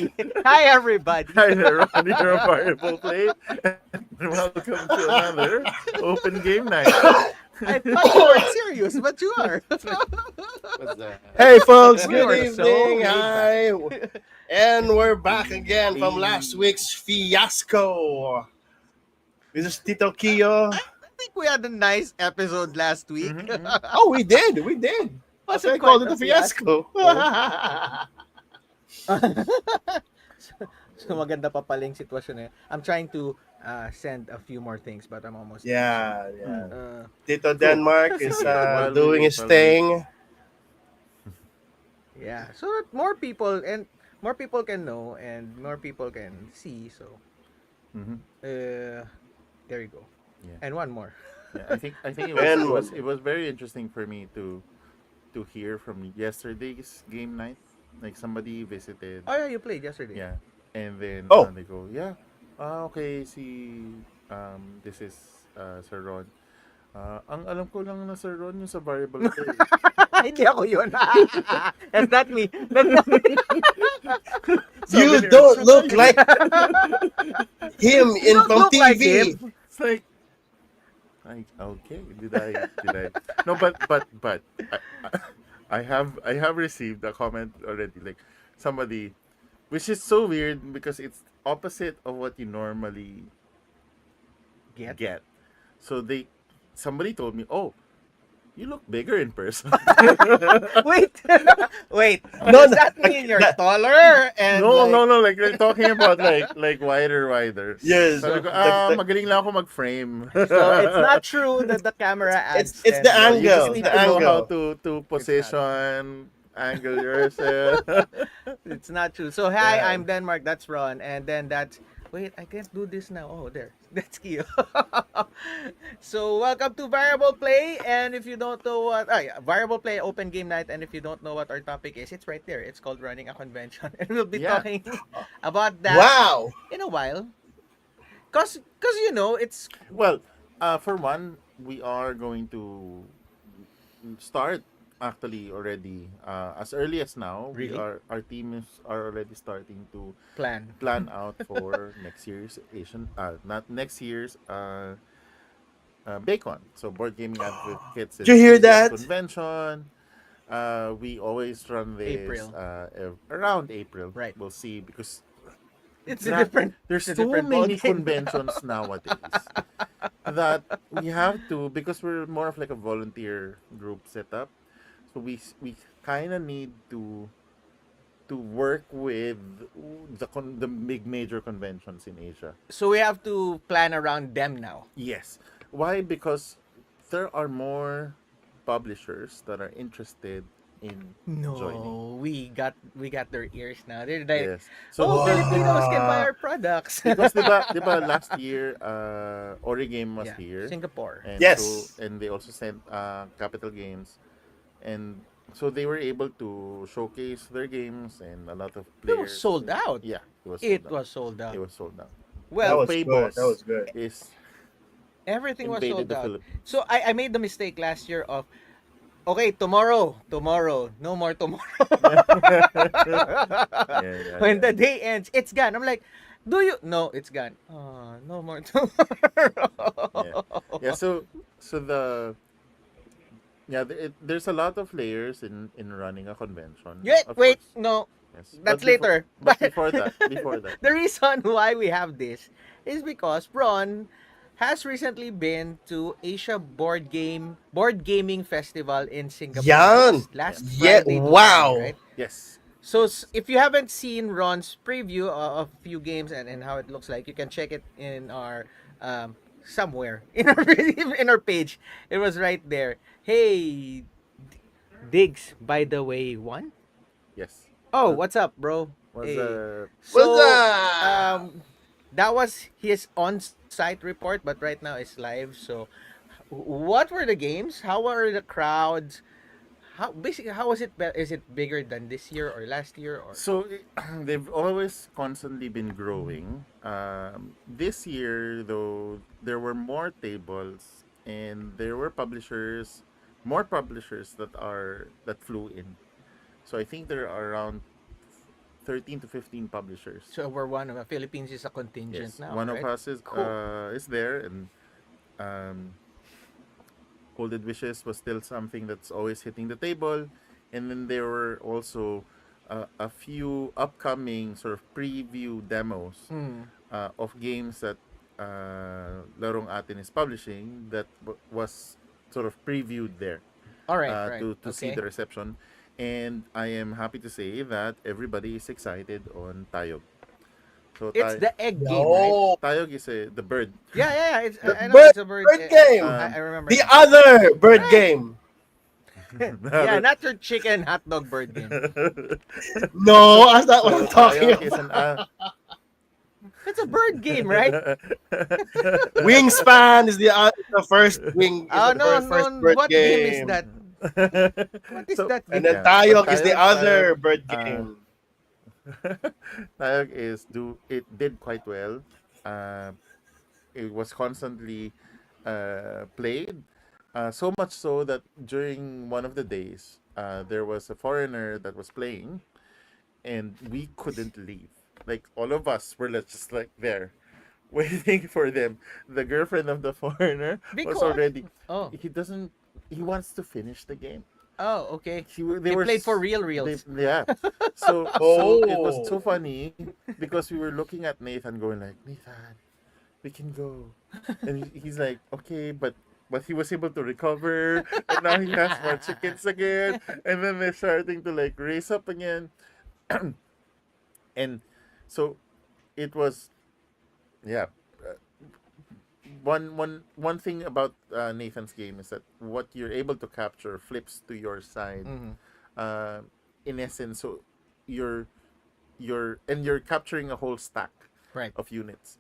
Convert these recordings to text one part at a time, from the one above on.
Ronnie. Hi, everybody. Hi there, Ronnie from Variable Play, and welcome to another Open Game Night. I thought you weren't serious, but you are. What's that? Hey, folks, We good were so evening. laid back. Hi. And we're back Hey, again from last hey. week's fiasco. This is Tito Kio. I think we had a nice episode last week. Mm-hmm. Oh, we did. We did. That's why Wasn't I quite called it a a fiasco. so maganda pa pala yung sitwasyon eh. I'm trying to send a few more things, but I'm almost done. yeah. Uh, Tito Cool. Denmark is Sige, while we doing wait, his while we wait. thing. yeah, so that more people can know and more people can see. So Mm-hmm. there you go. Yeah. And one more. Yeah, I think And it was very interesting for me to hear from yesterday's game night. Like somebody visited, Oh yeah, you played yesterday. yeah, and then Oh, they go, yeah, okay, this is Sir Ron. Ang alam ko lang na Sir Ron yung sa variable play. Hindi ako yun. That's not me. That's not me. you Sabi ni don't Ron, look like him in don't from look like TV. him. It's like, okay, did I? No, but I have received a comment already, like somebody, which is so weird because it's opposite of what you normally Get. get. So somebody told me, oh, you look bigger in person. Wait. Wait. No, Does that mean you're taller? And No, like, no, like they're talking about like wider. Yes. Sabi ko, magaling lang ako mag-frame. So it's not true that the camera adds. It's the 10. You just angle. need The to know how angle. to position, angle yourself. It's not true. So hi, Yeah. I'm Denmark. That's Ron, and then that's. Wait, I can't do this now. Oh, there. That's Kio. So welcome to Variable Play, and if you don't know what, Variable Play Open Game Night, and if you don't know what our topic is, it's right there. It's called running a convention, and we'll be Yeah. talking about that Wow. in a while. Cause it's Well, for one, we are going to start actually already as early as now. Really? Our team are already starting to plan. plan out for next year's not next year's Bacon. So board gaming advocates Did you hear that? convention. We always run this April. Around April. Right. We'll see because It's Not- a different. there's it's a too different many ballgame. conventions nowadays that we have to, because we're more of like a volunteer group setup. So we kind of need to work with the big major conventions in Asia. So we have to plan around them now. Yes. Why? Because there are more publishers that are interested in joining. No, we got their ears now. They're like, Yes. So oh, there- Filipinos can buy our products. because diba last year Origame was Yeah, here. Singapore. And Yes. and they also sent Capital Games, and so they were able to showcase their games, and a lot of It players. was sold out. Yeah, it was. It sold out. was sold out. It was sold out. That Well, was good. That was good. Is everything was invaded sold the out. Philippines. So I made the mistake last year of, okay, tomorrow, no more tomorrow. Yeah, When yeah. the day ends, it's gone. I'm like, do you? No, it's gone. Oh, no more tomorrow. Yeah. So there's a lot of layers in running a convention. Wait, of wait, course. no, Yes. that's But before- later. But before that, The reason why we have this is because Ron has recently been to Asia Board Gaming Festival in Singapore. Yan. Last Yeah, Friday to wow. Sunday, right? yes. So if you haven't seen Ron's preview of a few games and how it looks like, you can check it in our somewhere in our page. It was right there. Hey, Diggs, by the way, one. Yes. Oh, what's up, bro? Was Hey. What's So, up? that was his on-site report, but right now it's live. So, what were the games? How were the crowds? How was it? Is it bigger than this year or last year or? So they've always constantly been growing. This year, though, there were more tables and there were more publishers that flew in. So I think there are around 13 to 15 publishers. So we're one of the Philippines is a contingent Yes, now, one right? of us Cool. is there, and um, Folded Wishes was still something that's always hitting the table, and then there were also a few upcoming sort of preview demos Mm. of games that Larong Atin is publishing that was sort of previewed there All right, right. to see Okay. the reception. And I am happy to say that everybody is excited on Tayog. So It's the egg game, right? No. Tayog is the bird. Yeah, yeah, yeah. It's The I know bird, it's a bird. bird game. Um, I remember The now. other bird Right. game. Yeah, not your chicken hot dog bird game. No, that's not what so I'm talking Tayog is about. It's a bird game, right? Wingspan is the first wing is Oh the no, first no. bird What game is game. that? What is so that And game? then yeah, but Tayok is the other bird uh, game. Tayog it did quite well. Uh, it was constantly played, so much so that during one of the days, there was a foreigner that was playing, and we couldn't leave. Like all of us were just like there, waiting for them. The girlfriend of the foreigner was Because already. oh He doesn't. He wants to finish the game. oh okay. They He were played for s- real they, reals. yeah. So it was Oh. so funny because we were looking at Nathan going like, Nathan, we can go, and he's like, okay, but he was able to recover, and now he has more chickens again, and then they're starting to like raise up again, and so it was, yeah. uh, one thing about Nathan's game is that what you're able to capture flips to your side, Mhm. uh, in essence. So you're you're capturing a whole stack Right. of units.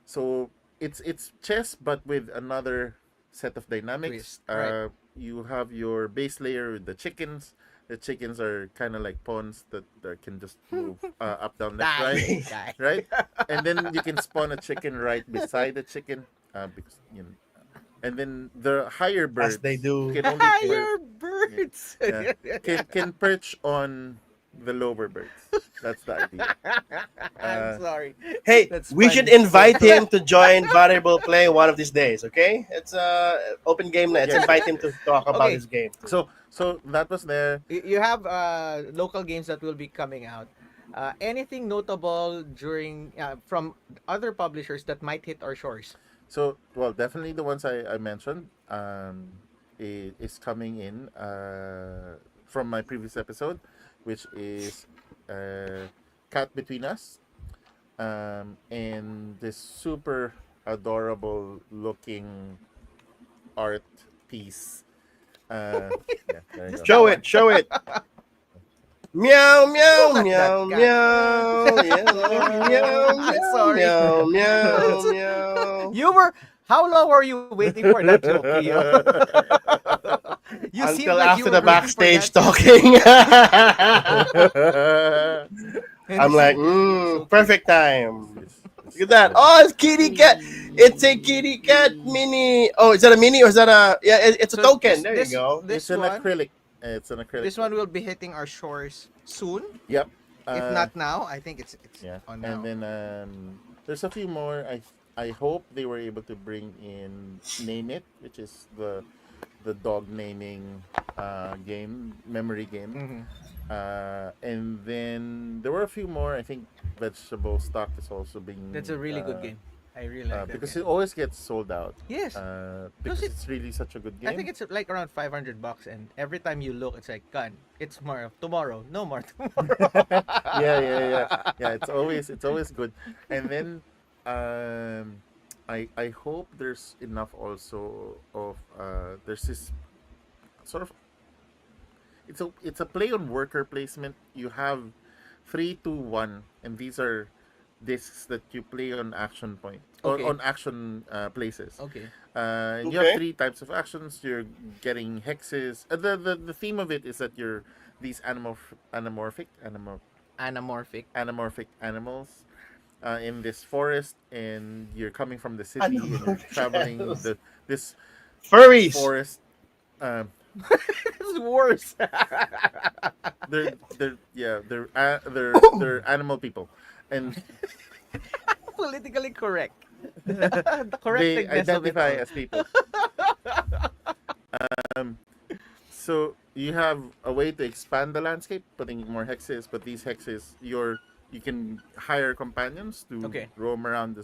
So it's chess, but with another set of dynamics. Twist. Right. You have your base layer with the chickens. The chickens are kind of like pawns that can just move up, down, left, right, Die. Die. right? And then you can spawn a chicken right beside the chicken, because and then the higher As birds they do. can only Higher birds. yeah, can perch on the lower birds. That's the idea. I'm Uh, sorry. Hey, That's we should funny. invite him to join Variable Play one of these days, okay? It's open game night. Let's Yes. invite him to talk about Okay. his game. So that was there. You have local games that will be coming out. Anything notable during from other publishers that might hit our shores? So well, definitely the ones I mentioned is coming in from my previous episode, which is Cat Between Us, and this super adorable looking art piece. Yeah, there you Just go. Show that it, show it. Meow, meow, Look at meow, that meow, meow, I'm meow, sorry. meow, meow, meow. You were. How long were you waiting for that joke, Keo? You seemed Until like you after were the waiting for backstage that joke. talking. And I'm this like, is so perfect time. Yes, Look at that. Oh, it's kitty cat. It's a kitty cat mini. Oh, is that a mini or is that a? Yeah, it's a So token. There this you go. this it's an one acrylic. It's an acrylic. this one will be hitting our shores soon. Yep. If not now, I think it's Yeah. on now. And then there's a few more. I hope they were able to bring in Name It, which is the dog naming game, memory game. Mhm. And then there were a few more. I think Vegetable Stock is also being. That's a really good game. I really like that because game. it always gets sold out. Yes. Because it- it's really such a good game. I think it's like around $500, and every time you look, it's like, God, it's more tomorrow, no more tomorrow. Yeah. It's always good. And then I hope there's enough also of there's this sort of it's a play on worker placement. You have 3, 2, 1, and these are discs that you play on action point Okay. on action places. Okay. And you have Okay. 3 types of actions. You're getting hexes. The theme of it is that you're these anamorphic Anamorphic. animals in this forest, and you're coming from the city and you're Anamorphic traveling animals. this Furries. forest. Um, It's worse. They're animal people, and Politically correct. The they correctness of it identify all. as people. Um, so you have a way to expand the landscape, putting more hexes. But these hexes, you can hire companions to Okay. roam around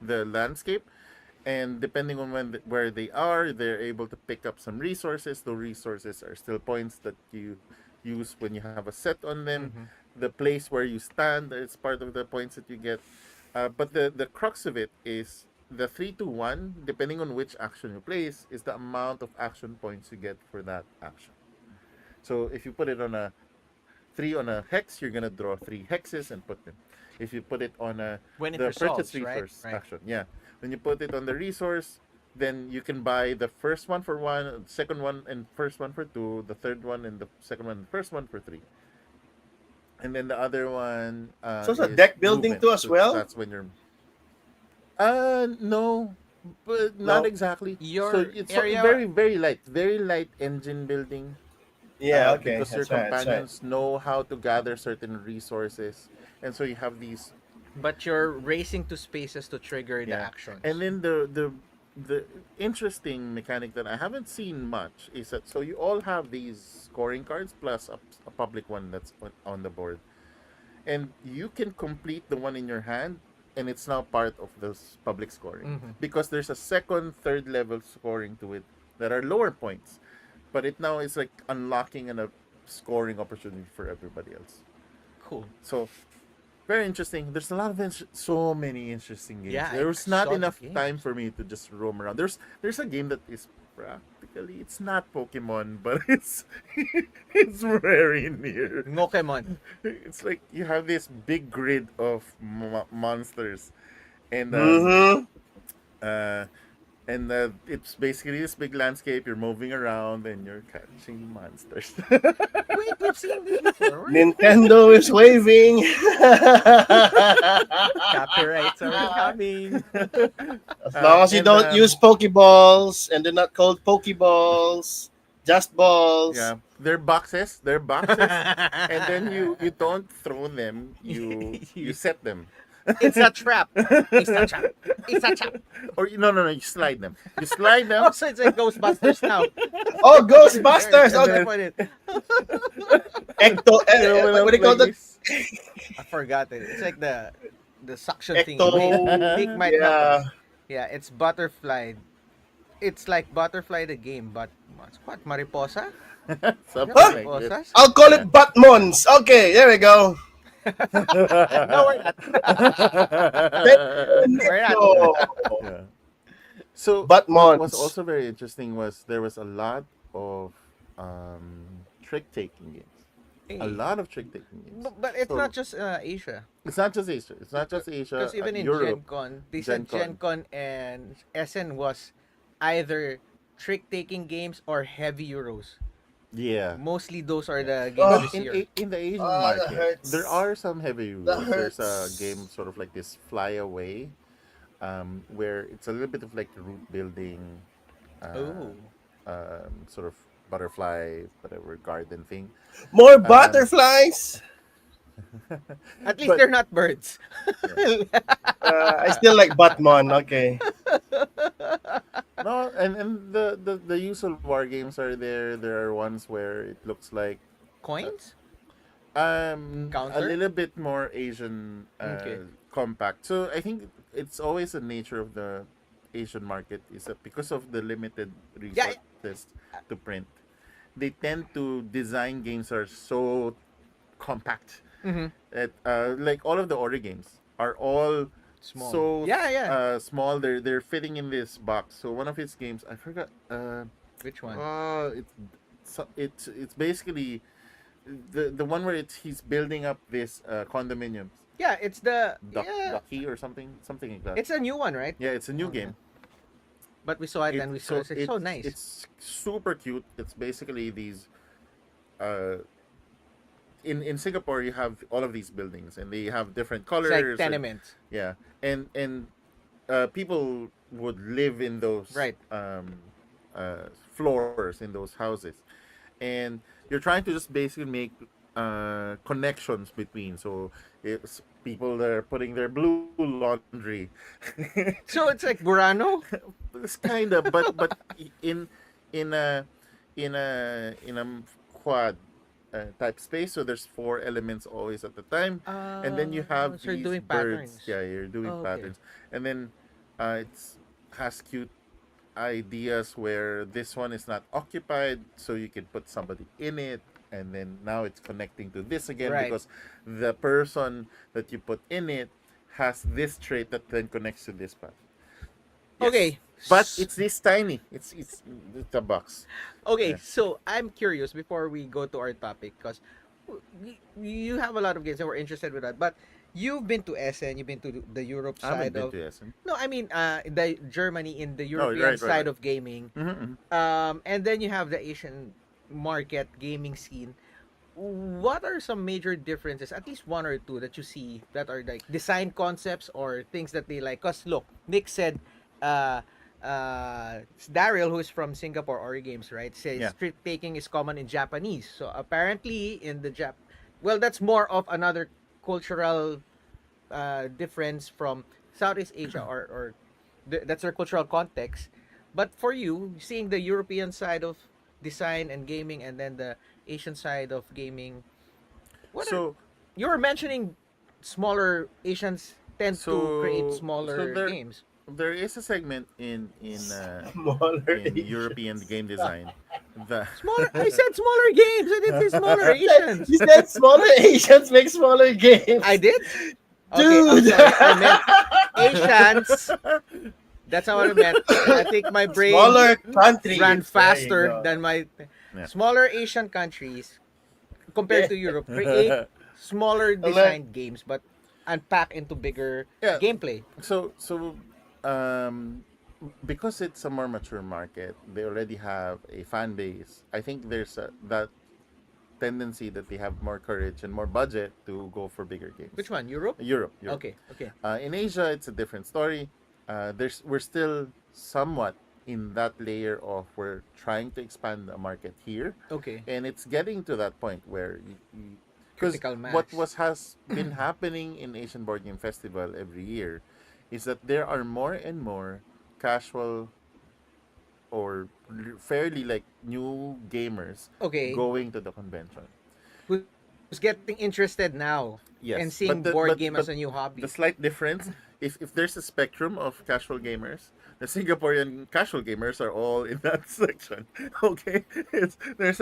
the landscape, and depending on where they are, they're able to pick up some resources. Those resources are still points that you use when you have a set on them. Mhm. The place where you stand is part of the points that you get. But the crux of it is the 3 to 1, depending on which action you place, is the amount of action points you get for that action. So if you put it on a 3 on a hex, you're gonna draw 3 hexes and put them. If you put it on When it the purchase resolves, right? resource Right. action, yeah. When you put it on the resource, then you can buy the first one for 1, second one and first one for 2, the third one and the second one and first one for 3. And then the other one So it's a is deck building movement. too as So well. that's when you're no, but not No. exactly. So Your it's area. very light engine building. Yeah. Okay. Because your That's right. That's right. companions know how to gather certain resources, and so you have these. But you're racing to spaces to trigger the Yeah, actions. and then the interesting mechanic that I haven't seen much is that so you all have these scoring cards plus a public one that's on the board, and you can complete the one in your hand, and it's now part of this public scoring Mhm. because there's a second, third level scoring to it that are lower points, but it now is like unlocking a scoring opportunity for everybody else. Cool. So very interesting. There's a lot of so many interesting games. Yeah, There I was not saw the enough games. time for me to just roam around. There's a game that is practically it's not Pokemon, but it's very near. Pokemon. It's like you have this big grid of monsters, and Mm-hmm. uh, it's basically this big landscape. You're moving around and you're catching monsters. Wait, we've seen this before. Nintendo is waving. Copyrights are coming. As long as you And, don't use Pokeballs and they're not called Pokeballs, just balls. yeah, they're boxes. They're boxes, and then you don't throw them. You set them. It's a trap. It's a trap. It's a trap. Or no, you slide them. You slide them. Oh, so it's like Ghostbusters now. Oh, Ghostbusters! There, Okay. put it. Ecto. You know, when What do you call I'm that? like I forgot it. It's like the suction thing. Ecto. Big might Yeah. happen. Yeah, it's butterfly. It's like butterfly the game, but what's what? Mariposa? something Huh? like this. Mariposas? I'll call it Batmons. Okay, there we go. No, we're not. We're not. Oh, Yeah. So what was Batmons. also very interesting was there was a lot of trick taking games. A lot of trick taking games. But it's So- not just Asia. It's not just Asia. It's not just Asia. Because even in Europe. Gen Con, they said Gen Gen Con and SN was either trick-taking games or heavy Euros. Yeah. Mostly those are the Oh, games this year. In the Asian that market, hurts. there are some heavy That rules. There's a hurts. game sort of like this Fly Away, where it's a little bit of like root building, Oh. sort of butterfly, whatever garden thing. More butterflies. At least But- they're not birds. I still like Batman. Okay. No, and the usual war games are there. There are ones where it looks like Coins? a Counter? little bit more Asian Okay. compact. So I think it's always the nature of the Asian market is that because of the limited Yeah, resources to print, they tend to design games that are so compact Mm-hmm. that like all of the order games are all Small. so Yeah. small. They're fitting in this box. So one of his games, I forgot. Which one? It's basically the one where he's building up this condominiums. Yeah, it's the Ducky or something like that. It's a new one, right? Yeah, it's a new Okay. game. But we saw it and we saw it's so nice. It's super cute. It's basically these. In Singapore, you have all of these buildings, and they have different colors. It's like and- tenements. yeah, and people would live in those Right. floors in those houses, and you're trying to just basically make connections between. So it's people that are putting their blue laundry. So it's like Burano. It's kind of, but in in a in a quad type space. So there's four elements always at the time, and then you have So you're these doing birds. patterns. Yeah, you're doing Oh, okay. patterns, and then it's has cute ideas where this one is not occupied, so you can put somebody in it, and then now it's connecting to this again Right. because the person that you put in it has this trait that then connects to this part. Yes. Okay. But it's this tiny. It's a box. Okay, Yeah. so I'm curious before we go to our topic because you have a lot of games and we're interested with that. But you've been to SN, you've been to the Europe I haven't side been of. to Essen. No, I mean the Germany in the Oh, European right, side right. of gaming. Mm-hmm. And then you have the Asian market gaming scene. What are some major differences, at least one or two, that you see that are like design concepts or things that they like? Because look, Nick said, uh, Daryl, who is from Singapore Ori Games, right, says Yeah. trick taking is common in Japanese. So apparently in the well, that's more of another cultural difference from Southeast Asia or that's their cultural context. But for you, seeing the European side of design and gaming and then the Asian side of gaming, what are So you were mentioning smaller Asians tend to create so smaller there games. there is a segment Smaller in European Asians. game design that Smaller I said smaller games. I didn't say smaller Asians. You said smaller Asians make smaller games. I did? Okay, I'm Dude. sorry. I meant Asians. That's not what I meant. I think my brain Smaller countries. ran There you faster go. than my Yeah. smaller Asian countries compared to Europe create smaller designed games but unpack into bigger Yeah. gameplay. So um because it's a more mature market, they already have a fan base. I think there's that tendency that they have more courage and more budget to go for bigger games. Which one? Europe? Europe. Okay, okay. In Asia, it's a different story. We're still somewhat in that layer of we're trying to expand the market here, Okay. and it's getting to that point where because Critical mass. what was has been happening in Asian Board Game Festival every year is that there are more and more casual or fairly like new gamers Okay. going to the convention. Who's getting interested now Yes, and seeing board game as a new hobby? the slight difference, if there's a spectrum of casual gamers, the Singaporean casual gamers are all in that section. Okay, there's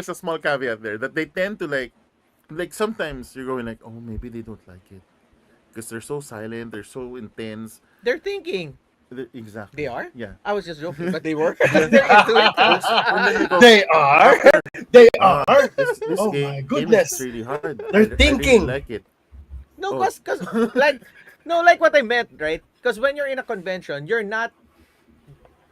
a small caveat there that they tend to like sometimes you're going like, oh, maybe they don't like it because they're so silent, they're so intense. They're thinking. Exactly. They are? Yeah. I was just joking, but they were. Yeah. They're into it. And then you go, They are. They are. this Oh game, my game goodness. is really hard. They're I really thinking. like it. No, Oh. cause like no, like what I meant, right? Because when you're in a convention, you're not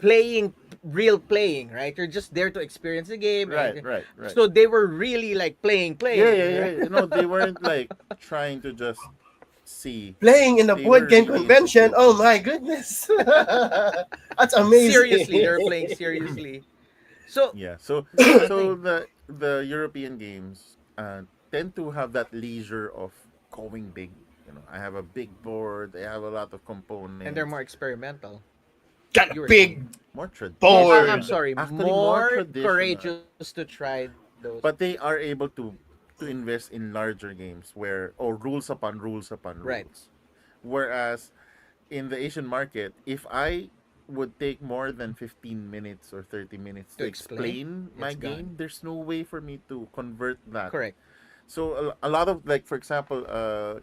real playing, right? You're just there to experience the game. Right, and- right, right. So they were really like playing. Yeah. No, they weren't like trying to just see. Playing in the They board were game really convention. into it. Oh my goodness. That's amazing. Seriously, they're playing seriously. So Yeah. So the European games tend to have that leisure of going big. You know, I have a big board. They have a lot of components. and they're more experimental. Got You a were big more traditional. board. I'm sorry, Actually, more traditional. courageous to try those. But they are able to invest in larger games where rules upon rules upon rules. Right. Whereas in the Asian market, if I would take more than 15 minutes or 30 minutes To to explain, explain my it's gone. game, there's no way for me to convert that. Correct. So a lot of like, for example,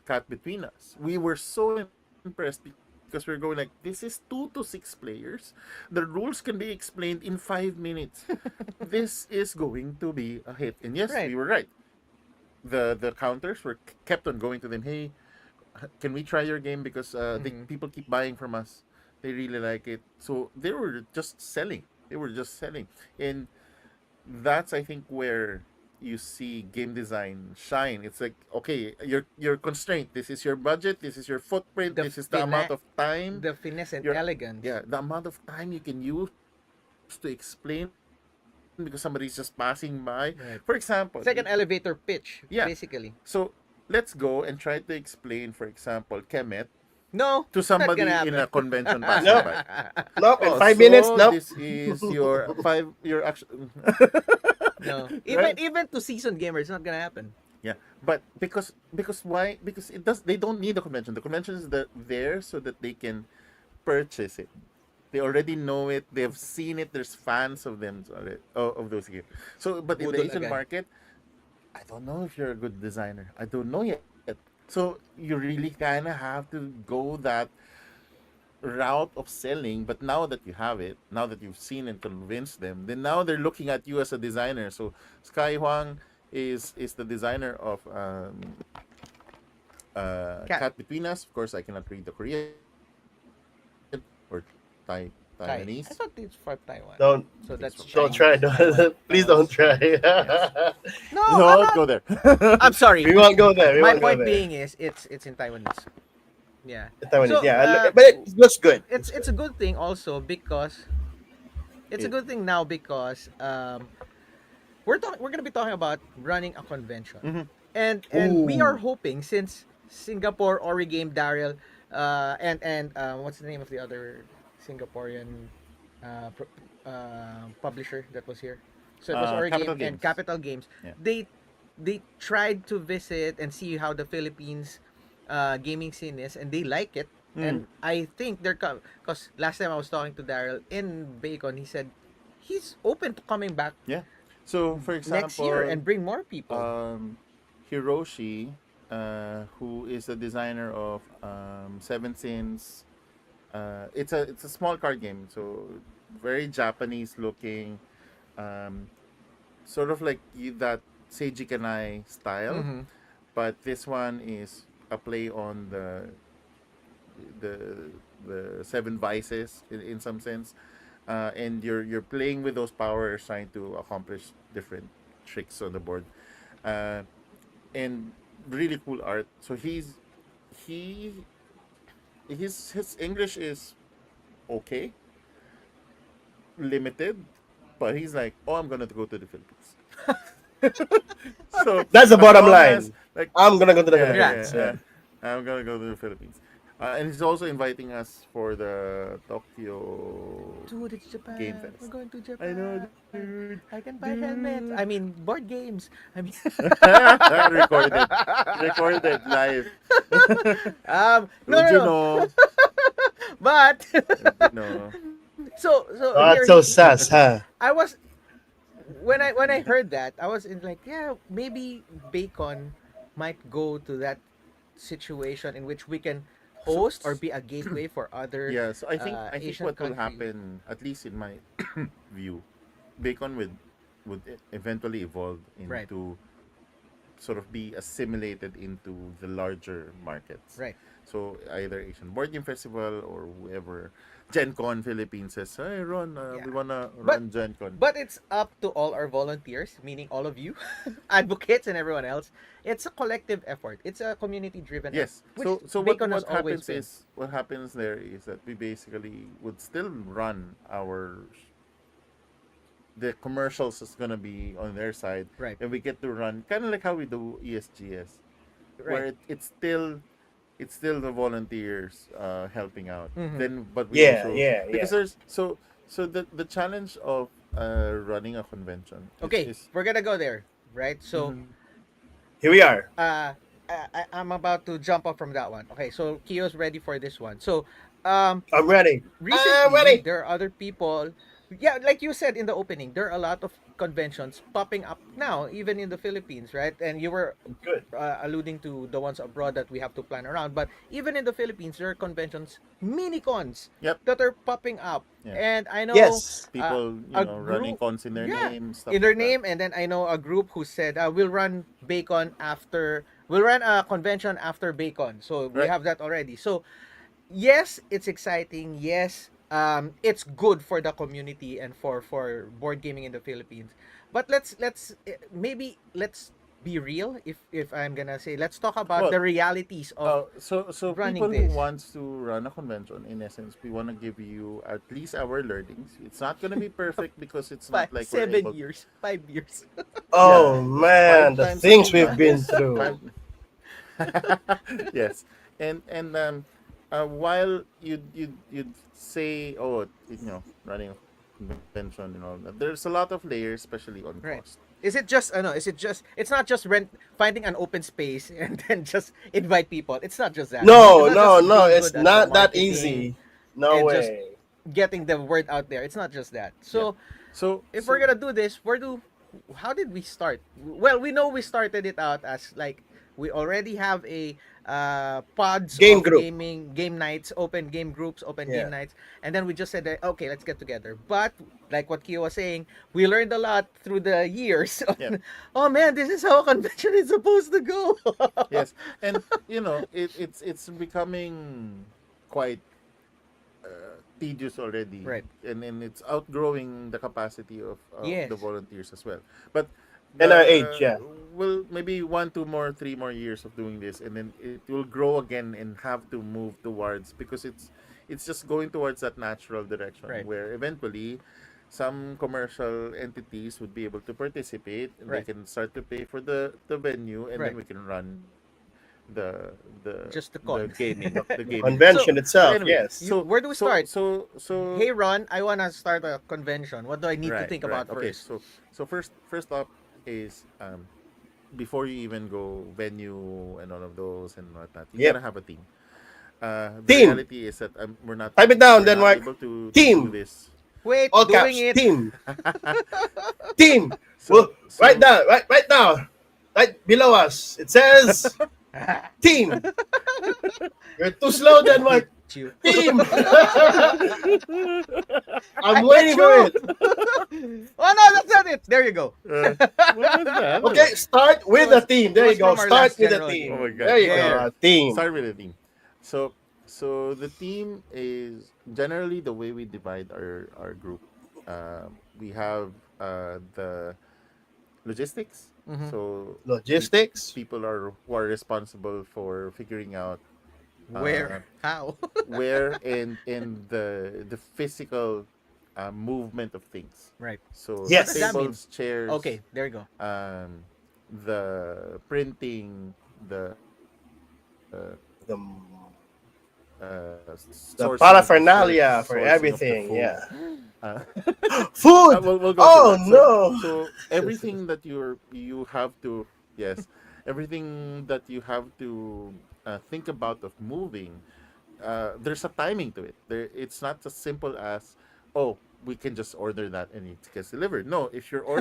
Cat Between Us, we were so impressed because we're going like, this is 2 to 6 players. The rules can be explained in 5 minutes. This is going to be a hit. And yes, Right. we were right. The counters were kept on going to them. Hey, can we try your game because Mhm. people keep buying from us. They really like it. So they were just selling. And that's I think where you see game design shine. It's like, okay, you're constrained. This is your budget, this is your footprint, The this is the amount of time. The finesse and You're- elegance. Yeah, the amount of time you can use to explain because somebody's just passing by. Right. For example, It's like an elevator pitch, Yeah. basically. so let's go and try to explain, for example, Kemet No, to not somebody gonna in a happen. convention passing Nope. by. Nope. In Oh, 5 minutes. so Nope. this is your five. Your actual. No, Right. even to seasoned gamers, it's not gonna happen. Yeah, but because why? Because it does. They don't need the convention. The convention is there so that they can purchase it. They already know it. They've seen it. There's fans of them already, of those games. So, but in the Budol Asian agad. market, I don't know if you're a good designer. I don't know yet. So you really kind of have to go that route of selling. But now that you have it, now that you've seen and convinced them, then now they're looking at you as a designer. So Sky Huang is the designer of Cat Between Us. Of course, I cannot read the Korean or Thai. I Taiwanese. thought it's from Taiwan. Don't So that's don't Chinese. try. Taiwan. Please don't try. No, No, I'm don't not. go there. I'm sorry. We won't go there. We My won't go point there. being is it's in Taiwanese. Yeah. Taiwanese, So, yeah, but it looks good. It's a good thing also because it's a good thing now because we're gonna be talking about running a convention. Mhm. And we are Ooh. hoping, since Singapore, Origame, Daryl, and what's the name of the other Singaporean publisher that was here? So it was Origame Capital and Games. Capital Games. Yeah. They tried to visit and see how the Philippines gaming scene is, and they like it. And I think they're because last time I was talking to Daryl in Bacon, he said he's open to coming back Yeah. So, for example, next year and bring more people. Hiroshi, who is the designer of Seven Sins. It's a small card game, so very Japanese looking, um, sort of like that Seiji Kanai style, Mhm. but this one is a play on the the Seven Vices in some sense, and you're playing with those powers, trying to accomplish different tricks on the board, uh, and really cool art. So he his English is okay, limited, but he's like, oh, I'm gonna go to the Philippines. So That's the as bottom long line. as, like, I'm gonna go to the yeah, Philippines. yeah, I'm gonna go to the Philippines. And he's also inviting us for the Tokyo Dude, it's Japan. Game Fest. We're going to Japan. I know, dude. I can buy helmets. I mean, board games. I mean, Recorded. Recorded live. no, Would no, you no. know? But No. so Oh, here that's so he- sus, huh? I was when I heard that, I was in like, yeah, maybe Bacon might go to that situation in which we can host or be a gateway for other Yeah, so I think Asian what will countries. happen, at least in my view, Bacon would eventually evolve Right. into sort of be assimilated into the larger markets. Right. So either Asian Board Game Festival or whoever, Gen Con Philippines says, hey Ron, we Yeah. wanna But- run Gen Con. But it's up to all our volunteers, meaning all of you, advocates and everyone else. It's a collective effort. It's a community-driven Yes. effort. So Bacon what has always happens been. is what happens there is that we basically would still run the commercials is gonna be on their side, Right. and we get to run kind of like how we do ESGS, where Right. it's still the volunteers helping out. Mhm. Then, but we Yeah, also, yeah, because yeah. there's so the challenge of running a convention. Okay, is, we're gonna go there, right? So, Mhm. Here we are. I'm about to jump off from that one. Okay, so Kio's ready for this one. So, um, I'm ready. recently ready. there are other people. Yeah, like you said in the opening, there are a lot of conventions popping up now, even in the Philippines, right? And you were Good. alluding to the ones abroad that we have to plan around, but even in the Philippines, there are conventions, mini cons, Yep. that are popping up. Yeah. And I know Yes. people a running group- cons in their yeah, name, stuff in their like that. name, and then I know a group who said we'll run we'll run a convention after Bacon, so we Right. have that already. So yes, it's exciting. Yes, it's good for the community and for board gaming in the Philippines. But maybe let's be real. If I'm gonna say, let's talk about Well, the realities of so running people who this. wants to run a convention, in essence, we want to give you at least our learnings. It's not gonna be perfect because it's not Five, like we're seven able. years, 5 years. Yeah, Oh man, five the times that things we've we've done been this, through. five. Yes, and while you'd say, oh, running a convention and all that, there's a lot of layers, especially on cost. Right. Is it just no? Is it just? It's not just finding an open space and then just invite people. It's not just that. It's No, not no, just no. being It's good at the not that marketing easy. No and just way. getting the word out there. It's not just that. Yeah. So So if we're so gonna do this, how did we start? Well, we know we started it out as like we already have a pods Game of group. game nights, open game groups, open game Yeah. nights, and then we just said that okay, let's get together. But like what Kio was saying, we learned a lot through the years. yeah. Oh man, this is how a convention is supposed to go. Yes, and it's becoming quite tedious already, Right. and it's outgrowing the capacity of the Yes. volunteers as well. But And our age, yeah. well, maybe 1, 2 more, 3 more years of doing this, and then it will grow again and have to move towards, because it's just going towards that natural direction Right. where eventually some commercial entities would be able to participate, and they Right. can start to pay for the venue, and Right. then we can run Just the the con. the The gaming. convention So But itself, anyway, yes. where do we start? so Hey Ron, I wanna start a convention. What do I need to right, think right. about Okay, first? so first up is before you even go venue and all of those and whatnot, you Yep. gotta have a team. The Team. reality is that Type it down, we're not Denmark. able to do Team. this. Wait, All doing caps. it. Team. Team. Well, So right so now, right now, right below us, it says team. You're too slow, I hate Denmark. you. Team. I I'm hate waiting for you. it. Oh no, that's not it. There you go. what was that? Okay, start with was- a team. it There was you go. from our Start last with a general team. Oh my game. god. There you Okay. go. There. A team. Start with the team. So the team is generally the way we divide our group. We have the logistics. Mhm. So Logistics. people are who are responsible for figuring out uh, Where? How? where and the physical movement of things. Right. So What Yes. does that mean? tables, chairs, Okay, there you go. the printing, the The, sourcing the of paraphernalia for sourcing of the everything. food. Yeah. Uh, Food. we'll go Oh through that. no. So everything that you have to, yes, everything that you have to think about of moving, there's a timing to it. It's not as simple as, oh, we can just order that and it gets delivered. No, No. if you're No.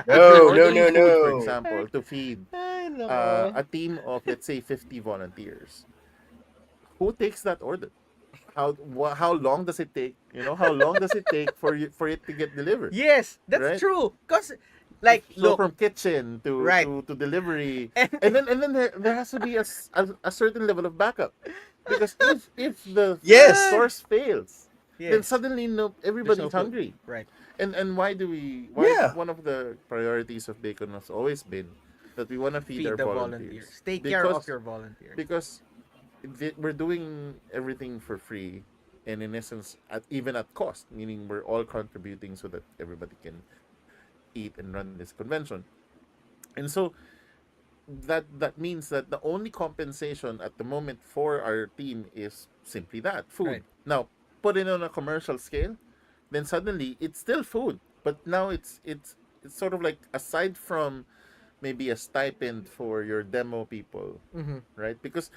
No. ordering No. food, for No. example, to feed I know. a team of, let's say, 50 volunteers, who takes that order? How long does it take? How long does it take for it to get delivered? Yes, that's Right? true. Cause, like, So look, from kitchen right. to delivery, And- and then there has to be a certain level of backup, because if the Yes. source fails, then yes, suddenly there's everybody's no food. hungry. Right. And why Yeah. one of the priorities of Bacon has always been that we want to feed Feed our the volunteers. volunteers. Take care of your volunteers. Because we're doing everything for free, and in essence even at cost, meaning we're all contributing so that everybody can eat and run this convention. And so that means that the only compensation at the moment for our team is simply that food. Right. Now put it on a commercial scale, then suddenly it's still food, but now it's sort of like, aside from maybe a stipend for your demo people, Mm-hmm. right? Because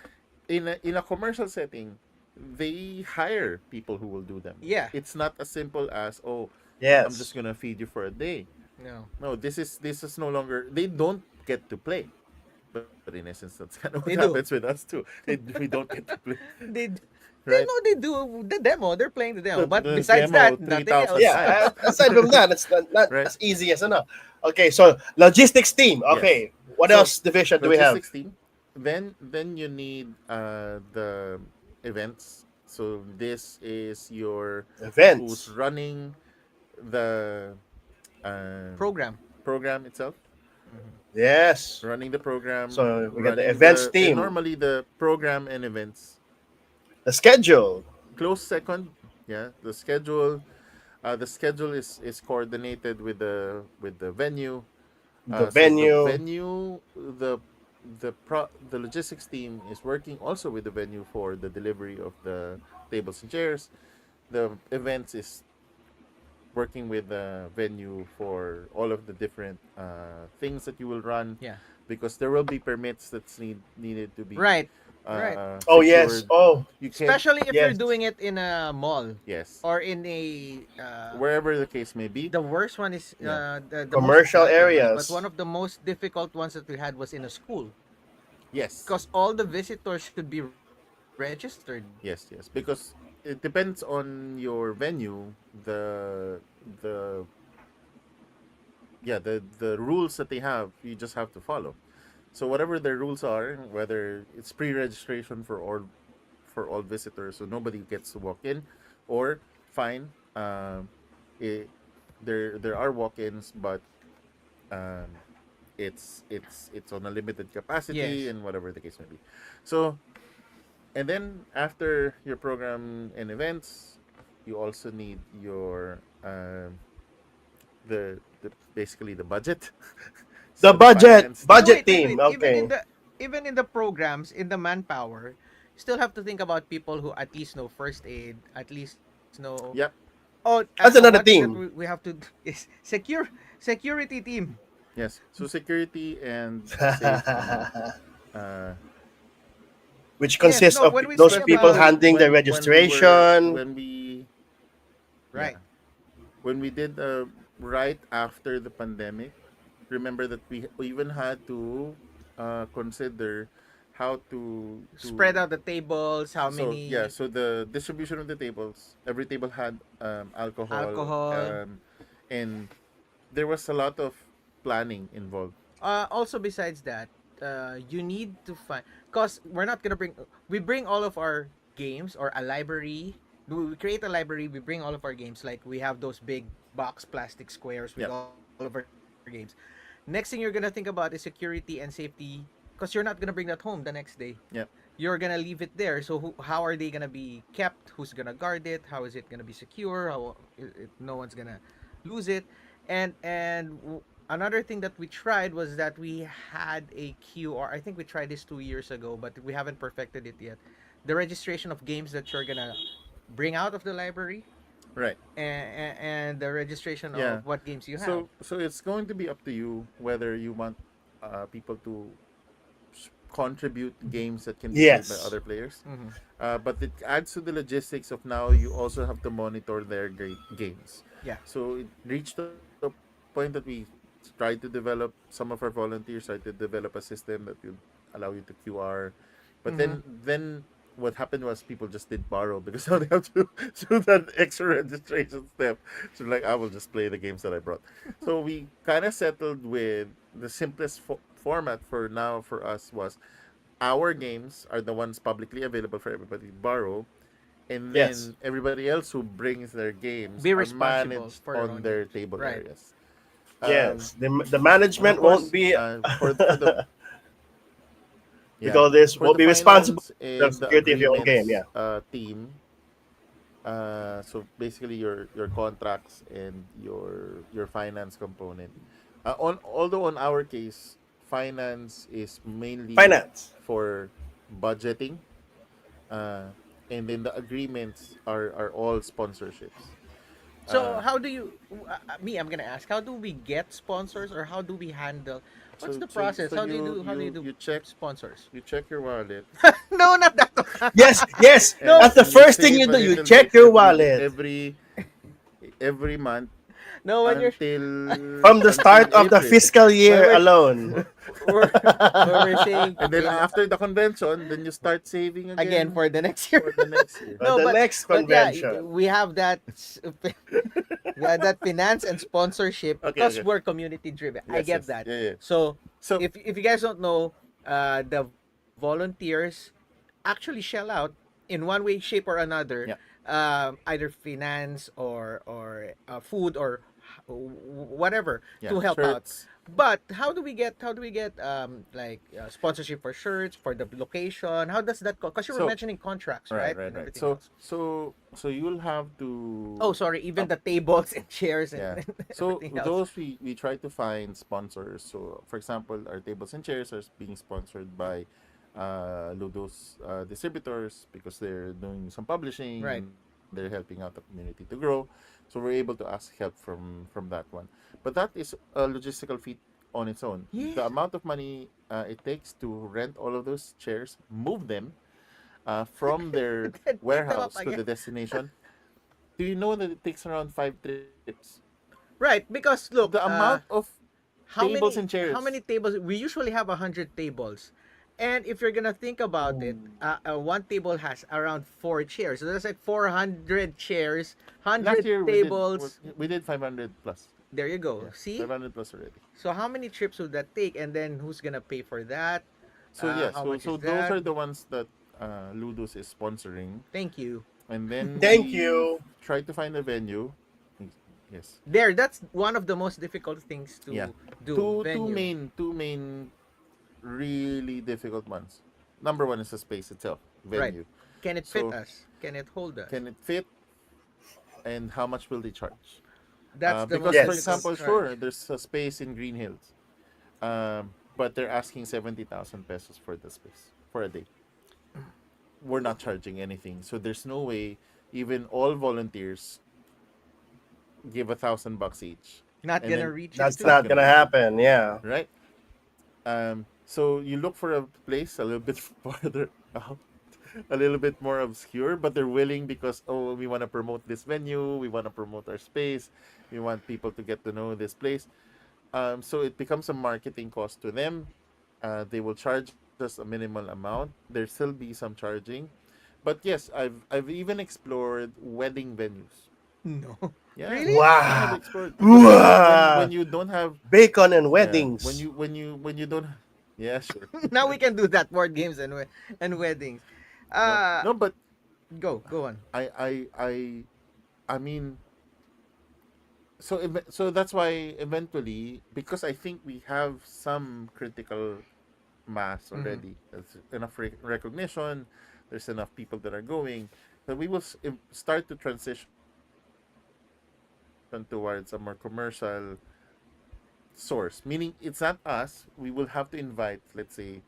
in a commercial setting, they hire people who will do them. Yeah. It's not as simple as, oh, I'm Yes. just gonna feed you for a day. No. No, this is no longer. They don't get to play, but in essence, that's kind of what They do. happens with us too. We don't get to play, They right? know they do the demo. They're playing the demo. But The besides demo, that, nothing 3,000 else. Yeah. Aside from that, it's not Right. as easy as enough. Okay. So logistics team. Yes. Okay. What So, else division do we have? Logistics team. Then you need the events. So this is your who's Events. running the Program. program itself. Yes. running the program, So we got the running events and team, normally the program and events. the schedule, Close second, yeah. The schedule is coordinated with the venue. the So the venue, venue, the logistics team is working also with the venue for the delivery of the tables and chairs. The events is working with the venue for all of the different things that you will run, Yeah. because there will be permits that's needed to be Right. Right. oh yes, secured. oh You can't, Especially if you're yes, doing it in a mall yes, or in a wherever the case may be. the worst one is Yeah. the most commercial exotic ones, but one areas. of the most difficult ones that we had was in a school Yes, because all the visitors should be registered. yes, because it depends on your venue. The the rules that they have, you just have to follow. So whatever their rules are, whether it's pre-registration for all visitors, so nobody gets to walk in, or fine, it, there are walk-ins, but um, it's on a limited capacity Yes. and whatever the case may be. So, and then after your program and events, you also need your the basically the budget. The So the budget, finance No, team. budget wait. team. Okay. Even in the programs, in the manpower, you still have to think about people who at least know first aid, at least know. Yep. Oh, That's one another thing that team. we have to is security team. Yes. So security and safety. Uh, Which Yes. consists No. of When we those say people about handling the registration. when we right, yeah, when we did right after the pandemic, remember that we even had to consider how to spread out the tables, how so yeah, many so the distribution of the tables, every table had alcohol, alcohol. and there was a lot of planning involved. Also, besides that, you need to find because we're not gonna bring. We bring all of our games or a library. We create a library. We bring all of our games. Like we have those big box plastic squares with Yep. all of our games. Next thing you're gonna think about is security and safety because you're not gonna bring that home the next day. Yep. You're gonna leave it there. So how are they gonna be kept? Who's gonna guard it? How is it gonna be secure? How no one's gonna lose it? And another thing that we tried was that we had a QR. I think we tried this 2 years ago, but we haven't perfected it yet. The registration of games that you're gonna bring out of the library Right. and the registration Yeah. of what games you have. So it's going to be up to you whether you want people to contribute games that can be played by Yes. other players. Mm-hmm. But it adds to the logistics of now you also have to monitor their games. Yeah. So it reached the point that we tried to develop, some of our volunteers tried to develop a system that would allow you to QR. But Mm-hmm. then what happened was people just did borrow because now they have to do that extra registration step. So like I will just play the games that I brought. So we kind of settled with the simplest format for now for us was our games are the ones publicly available for everybody to borrow, and Yes. then everybody else who brings their games Be are responsible managed for their on own their games. table Right. areas. Um, Yes. The and of management won't course, be for the yeah because this for won't the be responsible finance for the and the security of your own game. agreements Yeah. team. So basically, your contracts and your finance component. Although on our case, finance is mainly Finance. for budgeting, uh, and then the agreements are all sponsorships. So Uh, how do you me? I'm gonna ask. How do we get sponsors, or how do we handle? What's so the so process? so How do you you do? How do you you do you check sponsors? you check your wallet, No, not that Yes. Yes. no, That's the and you first thing save you a do. You little check bit your wallet every month no. When you're from the until start of the April. fiscal when year alone. we're, when we're saying And then in after the convention, then you start saving again again for the next year. for the next year. For No, the next but yeah, convention. we have that that finance and sponsorship Okay, because okay. we're community driven. I Yes, get yes. that. Yeah, yeah. So So, if you guys don't know, the volunteers actually shell out in one way, shape, or another, yeah. either finance or food or whatever Yeah, to help out. shirts. But how do we get like sponsorship for shirts, for the location? How does that go? Because you were So mentioning contracts, right, right, right, and right. everything else. So you'll have Oh, to sorry, even up the tables and chairs and, yeah. and So everything else. those we try to find sponsors. So for example, our tables and chairs are being sponsored by Ludo's distributors because they're doing some publishing Right. and they're helping out the community to grow. So we're able to ask help from that one. But that is a logistical feat on its own. The Yes. amount of money it takes to rent all of those chairs, move them from their Then pick them up warehouse to again. the destination. Do you know that it takes around 5 trips? Right, because The look, amount of how tables and many how chairs. many tables? We usually have 100 tables, and if you're gonna think about it, one table has around 4 chairs. So that's like 400 chairs, Last hundred year tables. we did 500 plus. There you go. Yeah, See? 500 plus already. So how many trips would that take? And then who's gonna pay for that? So yeah, How so much is so those that? are the ones that Ludus is sponsoring, Thank you. and then Thank we you. try to find a venue. Yes. There, that's one of the most difficult things Yeah. to do. Two Venue. main really difficult ones. Number one is the space itself, Right. venue. Can it fit So us? Can it hold us? can it fit, and how much will they charge? That's the Because most for Yes. difficult example, part. sure, there's a space in Green Hills, but they're asking 70,000 pesos for the space for a day. We're not charging anything, so there's no way even all volunteers give $1,000 each, Not and gonna then reach it That's it's too. not not gonna gonna work, happen. Yeah. right? So you look for a place a little bit farther out, a little bit more obscure, but they're willing because oh, we want to promote this venue, we want to promote our space, we want people to get to know this place. So it becomes a marketing cost to them. They will charge us a minimal amount. There still be some charging, but yes, I've even explored wedding venues. No. Yeah, Really? I have Wow. explored because when Wow. you don't have Bacon and yeah weddings. when you don't yeah sure Now we can do that, board games and weddings. no Uh no but go on. I I I I mean so that's why eventually because I think we have some critical mass Hmm. already. There's enough recognition. There's enough people that are going that we will start to transition towards a more commercial source. Meaning, it's not us. We will have to invite, let's say,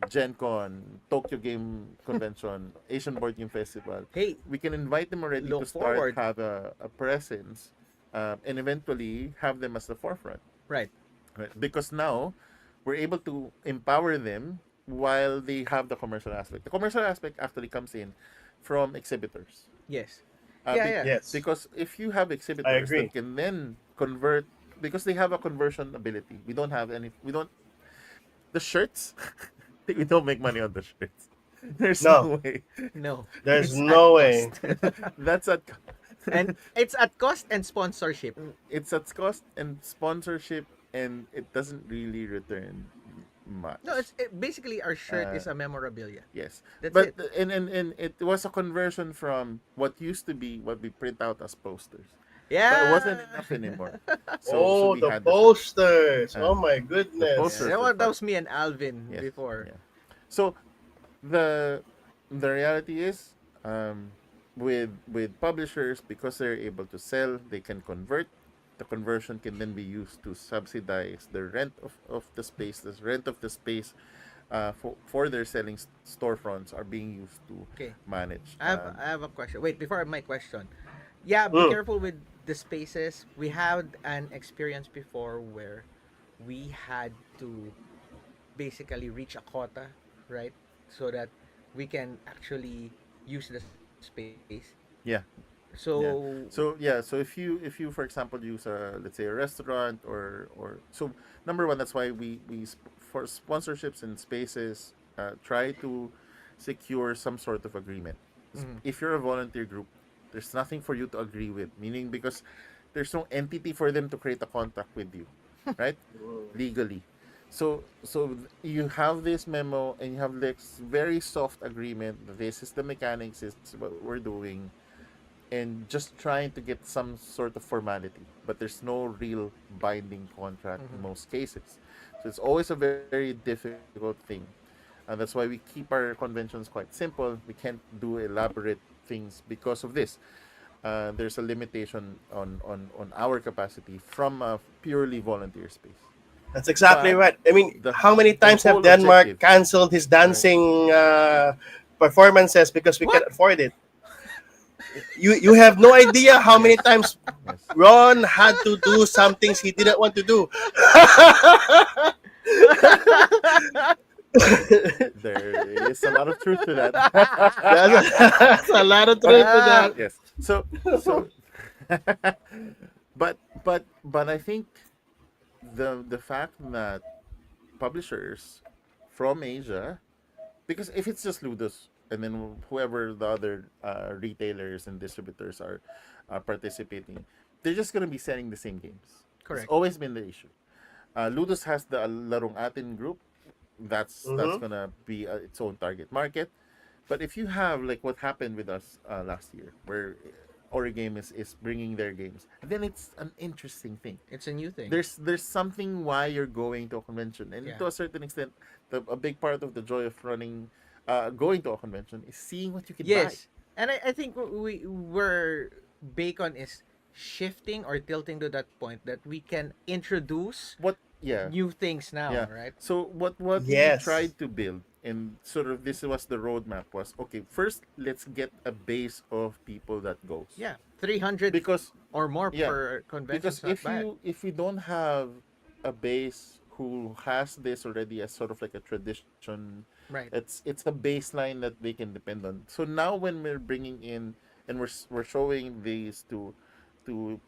Gen Con, Tokyo Game Convention, Asian Board Game Festival. Hey, We can invite them already to look start forward. have a presence, and eventually have them as the forefront. Right. Right? Because now we're able to empower them while they have the commercial aspect. The commercial aspect actually comes in from exhibitors. Yes. Uh, Yeah, be- yeah. Yes. because if you have I exhibitors agree. that can then convert, because they have a conversion ability. We don't, the shirts, we don't make money on the shirts. There's No. no way. No. There's It's at no way. cost. That's at, And it's at cost and sponsorship. it's at cost and sponsorship, and it doesn't really return much. No, basically our shirt Uh, is a memorabilia. Yes, That's but it. and it was a conversion from what used to be what we print out as posters, but it wasn't Yeah. enough anymore. So Oh, we the had posters. uh, Oh my the Yeah, goodness. posters that were was, that fun. was me and Alvin Yes, before. yeah. So the the reality is, with publishers, because they're able to sell, they can convert. The conversion can then be used to subsidize the rent of the space. The rent of the space for their selling storefronts are being used to Okay. manage. I have a question. Wait, before my question. Yeah, be Mm. careful with the spaces. We had an experience before where we had to basically reach a quota, right? So that we can actually use the space. Yeah. Yeah. So So if you for example use a, let's say, a restaurant, or so, number one, that's why for sponsorships and spaces, try to secure some sort of agreement. mhm, If you're a volunteer group, there's nothing for you to agree with, meaning because there's no entity for them to create a contract with you, right? Legally. So you have this memo and you have this very soft agreement. This is the mechanics. This is what we're doing. and just trying to get some sort of formality, but there's no real binding contract in Mm-hmm. most cases. So it's always a very difficult thing. And that's why we keep our conventions quite simple. We can't do elaborate things because of this. There's a limitation on our capacity from a purely volunteer space. That's exactly But right. I mean, the how many the times have whole Denmark objective, canceled his right? dancing performances because we What? can't afford it? You have no idea how many Yes, times yes. Ron had to do some things he didn't want to do. There is a lot of truth to that. That's a lot of But truth to Ah, that. yes, so but I think the fact that publishers from Asia, because if it's just Ludus and then whoever the other retailers and distributors are participating, they're just gonna be selling the same games. It's correct. always been the issue. Ludus has the Larong Atin group. That's Hmm. gonna be its own target market. But if you have like what happened with us last year, where Origame is bringing their games, then it's an interesting thing. It's a new thing. There's something why you're going to a convention, and Yeah. to a certain extent, a big part of the joy of running, going to a convention is seeing what you can buy. Yes. And I think we're Bacon is shifting or tilting to that point that we can introduce What? Yeah, new things now, yeah. right? So what we Yes. tried to build, and sort of this was the roadmap, was okay. First, let's get a base of people that goes, Yeah. 300 because or more yeah, per convention's because not bad. if you don't have a base who has this already as sort of like a tradition, Right. it's a baseline that they can depend on. So now when we're bringing in and we're showing these to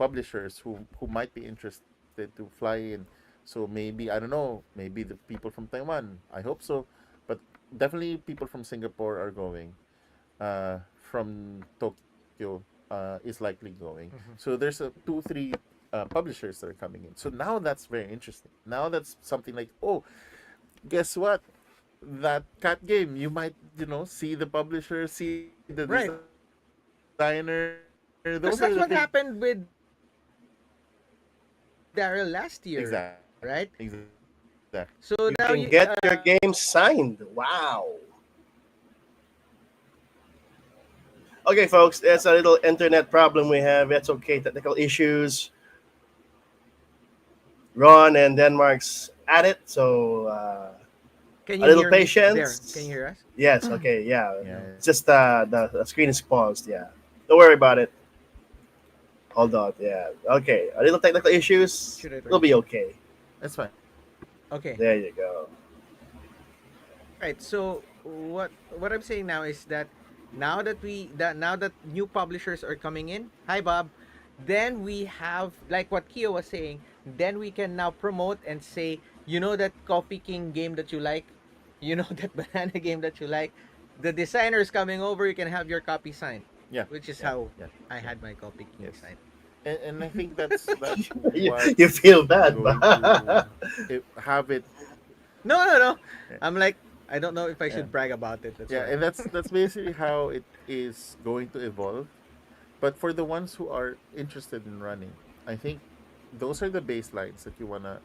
publishers who might be interested to fly in, so maybe, I don't know, maybe the people from Taiwan, I hope so, but definitely people from Singapore are going, from Tokyo is likely going. Mm-hmm. So there's a 2 3 publishers that are coming in. So now that's very interesting. Now that's something like, oh, guess what? That cat game, you might, see the publisher, see the Right. designer. Those are the things. Because that's what happened with Daryl last Exactly. year, right? Exactly. So You now can you get your game signed. Wow. Okay, folks, that's a little internet problem we have. That's okay. Technical issues. Ron and Denmark's at it. So can a you little hear me there? Can you patience. hear us? Yes. Okay. Yeah. Yeah. It's just the screen is paused. Yeah. Don't worry about it. Hold on. Yeah. Okay. A little technical issues. Should I try It'll be this? okay. That's fine. Okay. There you go. Right. So what I'm saying now is that now that new publishers are coming in, hi Bob, then we have like what Kio was saying, then we can now promote and say, you know that Coffee King game that you like, you know that banana game that you like, the designer is coming over, you can have your copy signed, Yeah. which is Yeah. how Yeah. I had my Coffee King Yes. signed. And I think that's you, you what's feel bad, going but to have it. No, no, no. Yeah. I'm like, I don't know if I Yeah. should brag about it. That's Yeah, why. and that's basically how it is going to evolve. But for the ones who are interested in running, I think those are the baselines that you wanna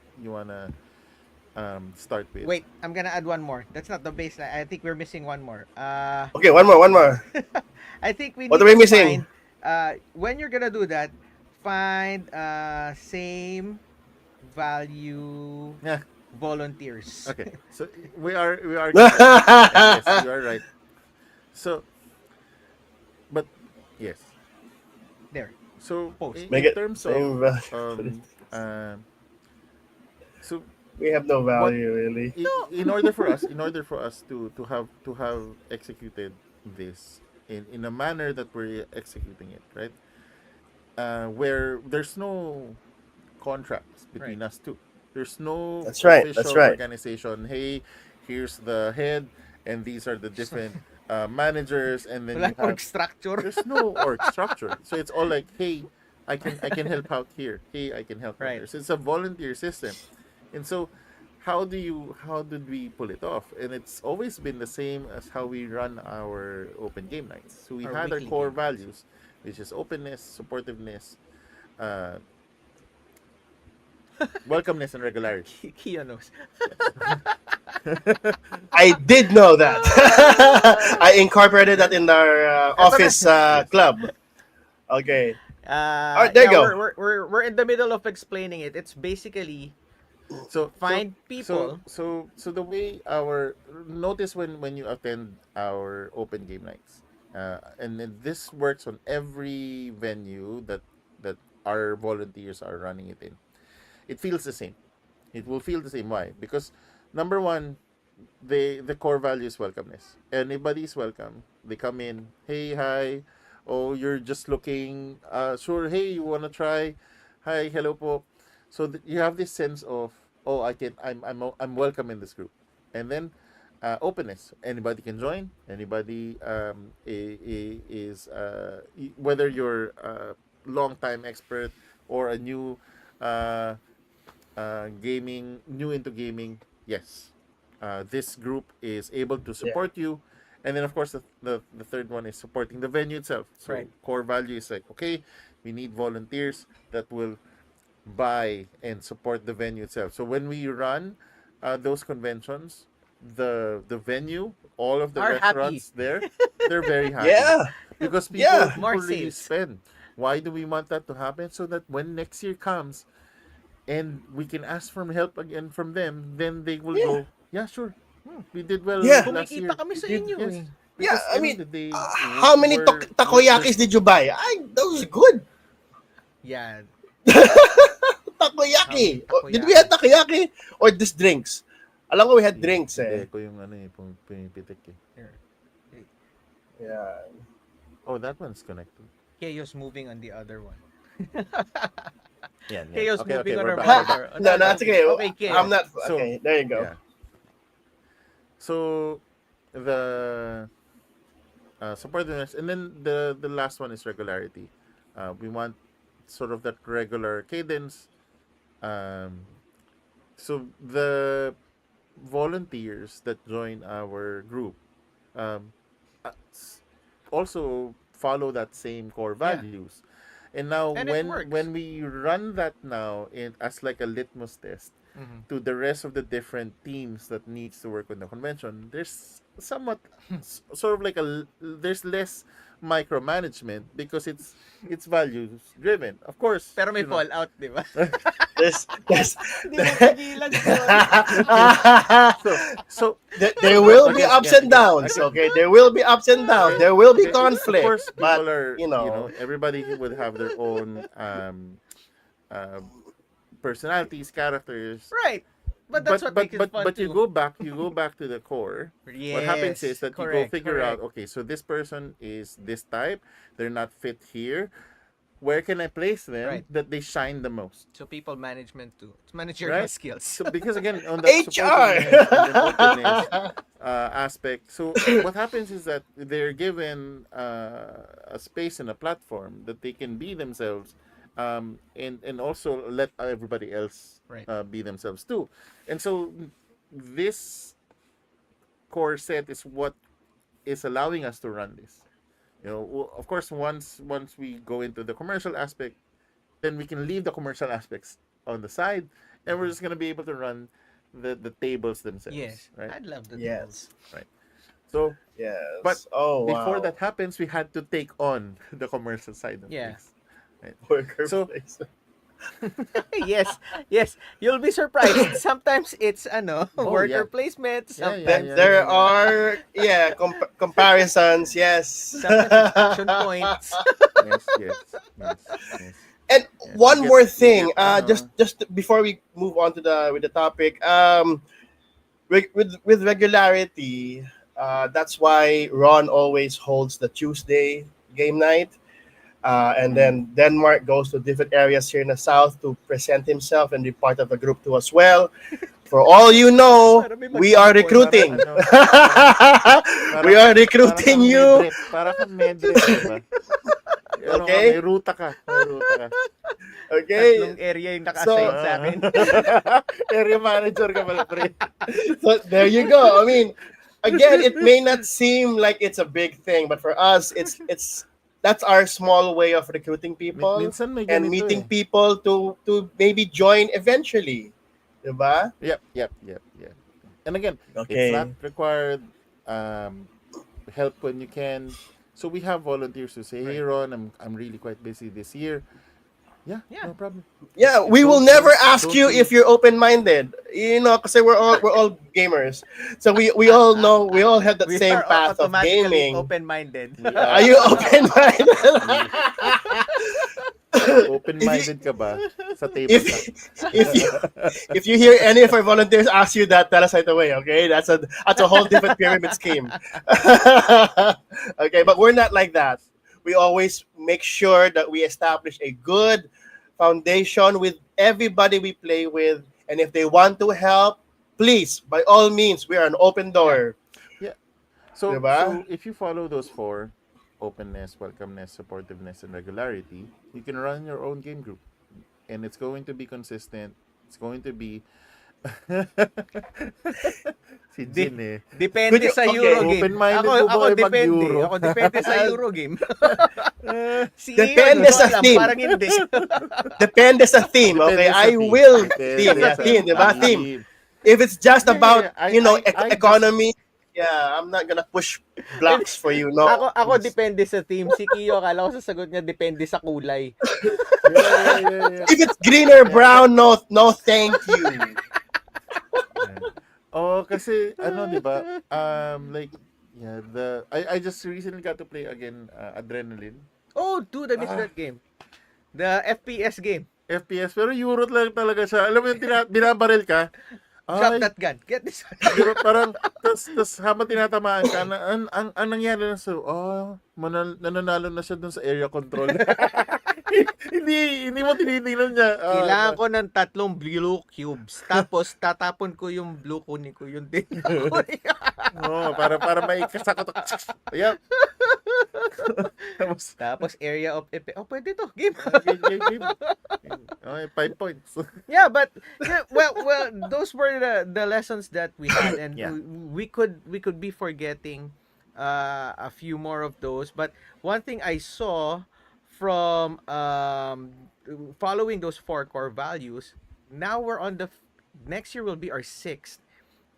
start with. Wait, I'm gonna add one more. That's not the baseline. I think we're missing one more. okay. One more. One more. I think we What need are we to missing? find. When you're gonna do that, find same value Yeah. volunteers. Okay. So we are getting there. Yeah, yes, you are right. So, but yes. There, So post. Make in it terms of same value. um um so We have no what value really. in order for us to have executed this in a manner that we're executing it, right, where there's no contracts Right. between us two, there's no That's right. That's official right. organization. Hey, here's the head and these are the different managers, and then you Walang org have, structure. there's no org structure. So it's all like, hey, I can help out here. Hey, I can help out Right. there. So it's a volunteer system. And so how did we pull it off? And it's always been the same as how we run our open game nights. So we Our had our weekly core game nights. values. which is openness, supportiveness, uh, welcomeness, and regularity. Kia knows. I did know that. I incorporated that in our office Yes. club. Okay. All right, there you Yeah, go. we're in the middle of explaining it. It's basically So find people. the way our notice when you attend our open game nights, and then this works on every venue that our volunteers are running it in. It feels the same. It will feel the same. Why? Because number one, the core value is welcomeness. Anybody is welcome. They come in. Hey, hi. Oh, you're just looking. Sure. Hey, you wanna try? Hi, hello po. So you have this sense of, oh, I can. I'm welcome in this group, and then openness. Anybody can join. Anybody is whether you're a long time expert or a new uh, gaming, new into gaming. Yes, this group is able to Yeah. support you. And then, of course, the third one is supporting the venue itself. So, Right. core value is like, okay, we need volunteers that will buy and support the venue itself. So, when we run those conventions, the venue, all of the Are happy. restaurants there, they're very happy Yeah. because people Yeah. More people really sales. spend. Why do we want that to happen? So that when next year comes, and we can ask for help again from them, then they will Yeah. go, yeah, sure. We did well Yeah. last Kumikita year. kami We sa did. inyo Yes. eh. Yeah. Because I end mean, of the day, how many takoyakis did you buy? Those are good. Yeah. How Takoyaki. many Did we have takoyaki? takoyaki or just drinks? Alam ko we had Si, drinks si eh. Deco yung ano eh, pumipitik eh. Here. Yeah. Oh, that one's connected. Chaos moving on the other one. Yeah, yeah. Chaos Okay, moving on we're our back, we're back. monitor. No, no, that's okay. Okay, chaos. I'm not. So, Okay, there you go. yeah. So, the supportiveness, and then the last one is regularity. We want sort of that regular cadence. Um, so the volunteers that join our group um, also follow that same core Yeah. values. And now And it works. when we run that now in as like a litmus test Mhm. to the rest of the different teams that needs to work on the convention, there's somewhat sort of like there's less micromanagement because it's values driven. Of course, Pero may you know, fallout, di ba? This. Hindi mo pigilan yun. so There will be Again, ups again, and downs. again. Okay, there will be ups and downs. There will be Okay, of conflict. course, people But are, you know, everybody would have their own uh, personalities, characters. Right. But that's what makes it fun But too. you go back to the core. Yes. What happens is that you go correct, figure correct. out, okay, so this person is this type, they're not fit here. Where can I place them Right. that they shine the most? So people management too. It's managerial Right. skills. So because again on the HR. supportiveness and the openness aspect, so what happens is that they're given a space and a platform that they can be themselves, and also let everybody else Right. be themselves too. And so this core set is what is allowing us to run this. Of course, once we go into the commercial aspect, then we can leave the commercial aspects on the side, and we're just gonna be able to run the tables themselves. Yes. Right. I'd love the yes, So yes. But oh wow. before that happens, we had to take on the commercial side of Yeah. things. Worker So- place. yes, yes. You'll be surprised. Sometimes it's Oh, worker yeah. placement. Yeah, Sometimes, yeah, There yeah. are comparisons. Yes. sometimes it's action points. Yes, yes, yes, yes. And Yeah, one you get- more you thing, get, just before we move on to the topic, with regularity, that's why Ron always holds the Tuesday game night, and then Denmark goes to different areas here in the south to present himself and be part of the group too as well. For all you know, Para may we are magpapapon. recruiting. Parang- We are recruiting you. Para kang medrep, diba? Okay. May ruta ka. May ruta ka. Okay. Tatlong area yung naka-assign sa akin. Area manager ka pala, pre. So there you go. I mean, again, it may not seem like it's a big thing, but for us, it's that's our small way of recruiting people Minsan may and ganito meeting eh. people to maybe join eventually. Diba? Yep. And again, it's not Okay. required. Um, help when you can. So we have volunteers who say, "Hey, Right. Ron, I'm really quite busy this year." Yeah, Yeah. no problem. Yeah, Just we will never ask don't you be. if you're open-minded. You know, because we're all gamers, so we all know, we all have that We same are path of automatically gaming. open-minded. We Are are. you open-minded? You if you open-minded ka ba sa table if talk? if you if you hear any of our volunteers ask you that, tell us right away. Okay, that's a whole different pyramid scheme. Okay, but Yes. we're not like that. We always make sure that we establish a good foundation with everybody we play with, and if they want to help, please, by all means, we are an open Yeah. door. Yeah. So Diba? so if you follow those four: openness, welcomeness, supportiveness, and regularity, you can run your own game group, and it's going to be consistent. It's going to be si De- Jin eh. Could depende you? sa Okay. Eurogame. Open-minded po Ako ba kayo depende. mag-Euro? Ako depende sa Eurogame. Si Iyo, di Depende ko sa alam. theme. Parang hindi. Depende sa theme. Okay, Depende sa I team. will theme. Depende Yeah, sa theme. Diba? Theme. team. If it's just about, I just economy, yeah, I'm not gonna push Hindi. blocks for you. No. Ako depende sa team. Si Kiyo, akala ko sasagot niya depende sa kulay. yeah. If it's green or brown, no, no, thank you. Yeah. Oh, kasi ano, 'di ba? Like yeah, I just recently got to play again Adrenaline. Oh, dude, I missed Ah. that game. The FPS game. FPS pero Euro lang talaga siya. Alam mo yung binabaril ka? Drop Ay, that gun. Get this. di ba parang tas habang tinatamaan ka na ang nangyari na sa nananalo na siya dun sa area control. hindi mo tinitingnan niya. Kailangan ko ng 3 blue cubes. Tapos, tatapon ko yung blue, kunin ko yung din. para may kasakot. Ayan. Tapos Tapos, area of effect. Oh, pwede to. Game. game. Okay, 5 points. Yeah, but yeah, well, those were the lessons that we had, and Yeah. we could be forgetting a few more of those. But one thing I saw from following those 4 core values, now we're on next year will be our 6th.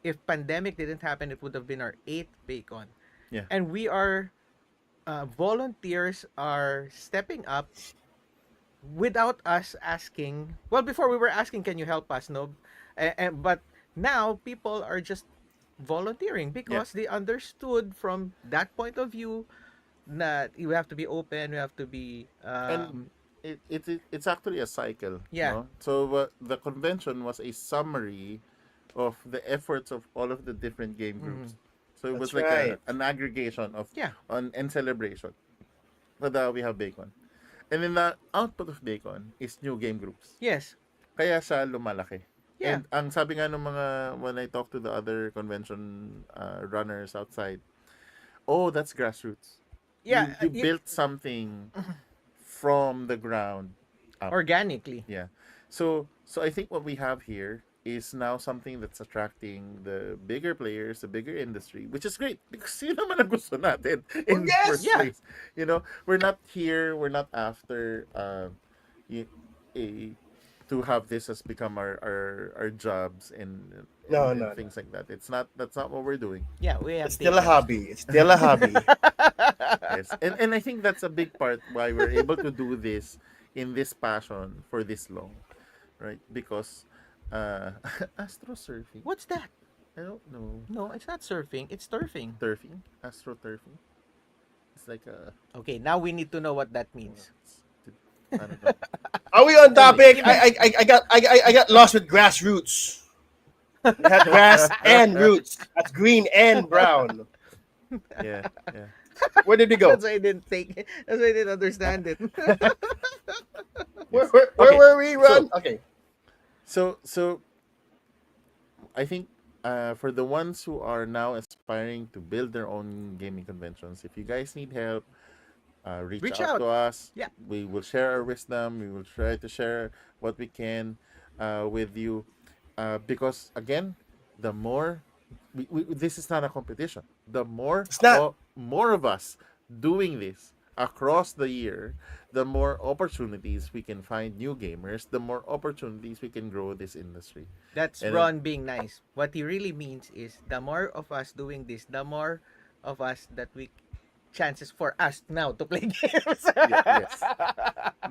If pandemic didn't happen, it would have been our 8th Paycon. Yeah. And we are volunteers are stepping up without us asking. Well, before we were asking, can you help us, no? But now people are just volunteering because they understood from that point of view that you have to be open, we have to be And it's actually a cycle. Yeah. No? So the convention was a summary of the efforts of all of the different game groups. So it was That's like right. an aggregation of Yeah. and celebration. But we have Bacon. And then the output of Bacon is new game groups. yes. Kaya siya lumalaki. Yeah. And ang sabi nga ng mga, when I talk to the other convention runners outside, oh, that's grassroots. Yeah, You built something from the ground up. organically. Yeah. So I think what we have here is now something that's attracting the bigger players, the bigger industry, which is great because yun naman ang gusto natin in the yes! first Yeah. place. You know, we're not here, we're not after y- a to have this as become our jobs and No, and no, things like that. That's not what we're doing. Yeah, we have It's still a taken- hobby. It's still a hobby. Yes. And I think that's a big part why we're able to do this in this passion for this long. Right? Because astro surfing. What's that? I don't know. No, it's not surfing. It's turfing. Turfing? Astro turfing? It's like a Okay, now we need to know what that means. I don't know. Are we on topic? I got lost with grassroots. We had grass and roots. That's green and brown. Yeah. Where did we go? That's why I didn't take it. That's why I didn't understand it. Where Okay, were we, Ron? Okay. So I think for the ones who are now aspiring to build their own gaming conventions, if you guys need help, reach out out. to us. Yeah. We will share our wisdom. We will try to share what we can with you. Because again, the more this is not a competition. The more It's not. more of us doing this, across the year, the more opportunities we can find new gamers, the more opportunities we can grow this industry. That's And Ron being nice. What he really means is the more of us doing this, the more of us that we chances for us now to play games. yes,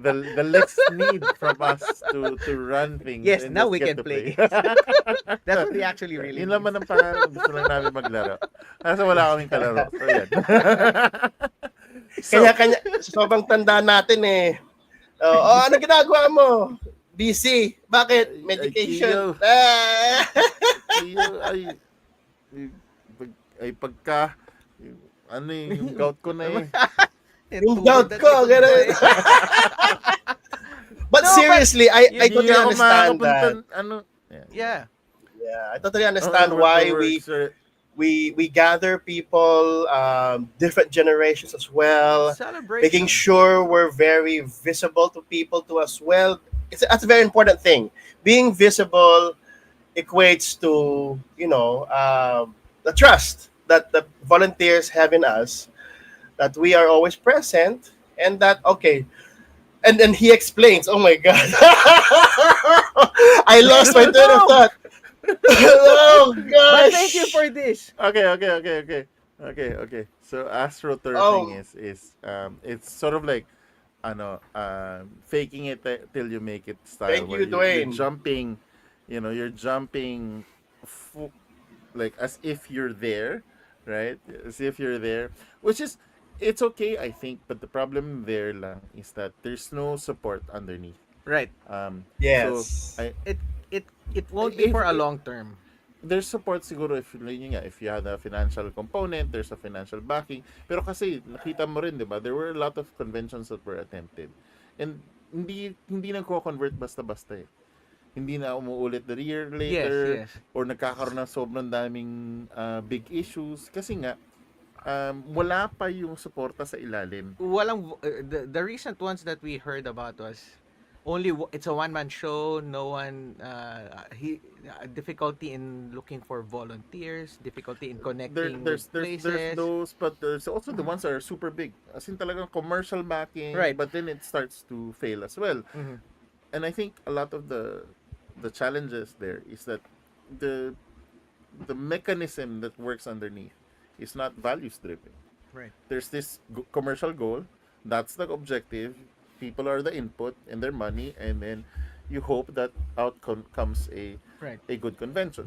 the less need from us to run things Yes, and now just we get can to play play. That's what he actually really Yun means. naman ang pangarap. Gusto lang namin maglaro. Kaso wala kaming kalaro. So, yan. So, Kanya-kanya, sobrang tanda natin eh. Ano ginagawa mo? Busy. Bakit? Medication. Kiyo. Ah! ay, pagka, ano yung gout ko na eh. Yung doubt ko, ganun. But No, seriously, I Hindi totally ako understand makakapunta, that. ano, Yeah. Yeah, I totally understand Ano, why works, we gather people, different generations as well, Celebration. making sure we're very visible to people too as well. That's a very important thing. Being visible equates to the trust that the volunteers have in us, that we are always present, and that okay. And then he explains, oh my god. I lost my train of thought. Oh But gosh. thank you for this. Okay. So astroturfing Oh. is it's sort of like faking it till you make it style. Thank where you, Dwayne. You're jumping, you're jumping, like as if you're there, right? As if you're there, which is it's okay, I think. But the problem there lang is that there's no support underneath. Right. Yes. So I It won't be If- for a if- long term. there's support siguro if you had a financial component, there's a financial backing. Pero kasi nakita mo rin, 'di ba? There were a lot of conventions that were attempted. And hindi nagko-convert basta-basta eh. Hindi na umuulit the year later Yes. or nagkakaroon ng sobrang daming big issues kasi nga wala pa yung suporta sa ilalim. Walang the recent ones that we heard about was it's a one-man show. No one difficulty in looking for volunteers, difficulty in connecting There's with places. there's those, but there's also the ones that are super big. As in talagang commercial backing, Right. but then it starts to fail as well. Mhm. And I think a lot of the challenges there is that the mechanism that works underneath is not values driven. Right. There's this commercial goal, that's the objective, people are the input and their money, and then you hope that out comes Right. a good convention.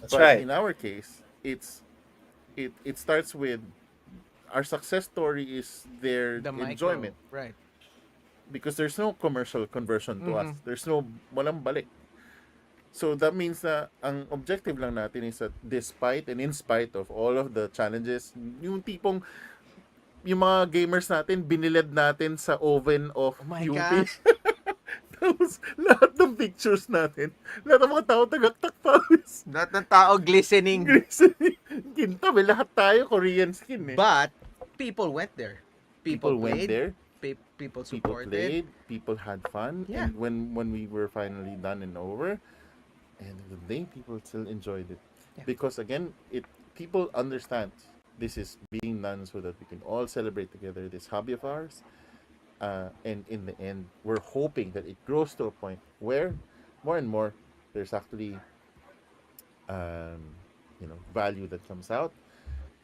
That's But right. in our case, it starts with our success story is their The enjoyment, micro. Right. because there's no commercial conversion to us. Mhm. There's no walang balik. So that means na ang objective lang natin is that despite and in spite of all of the challenges, yung tipong yung mga gamers natin, binilad natin sa oven of Oh my UP. gosh. Tapos lahat ng pictures natin, lahat ng mga tao tagaktak pawis. Lahat ng tao glistening. Kinta, may lahat tayo Korean skin eh. But people went there. People went played, there, people people supported. played, people had fun, Yeah. and when we were finally done and over, and the day people still enjoyed it, Yeah. because again, people understand this is being done so that we can all celebrate together this hobby of ours, and in the end, we're hoping that it grows to a point where more and more there's actually value that comes out,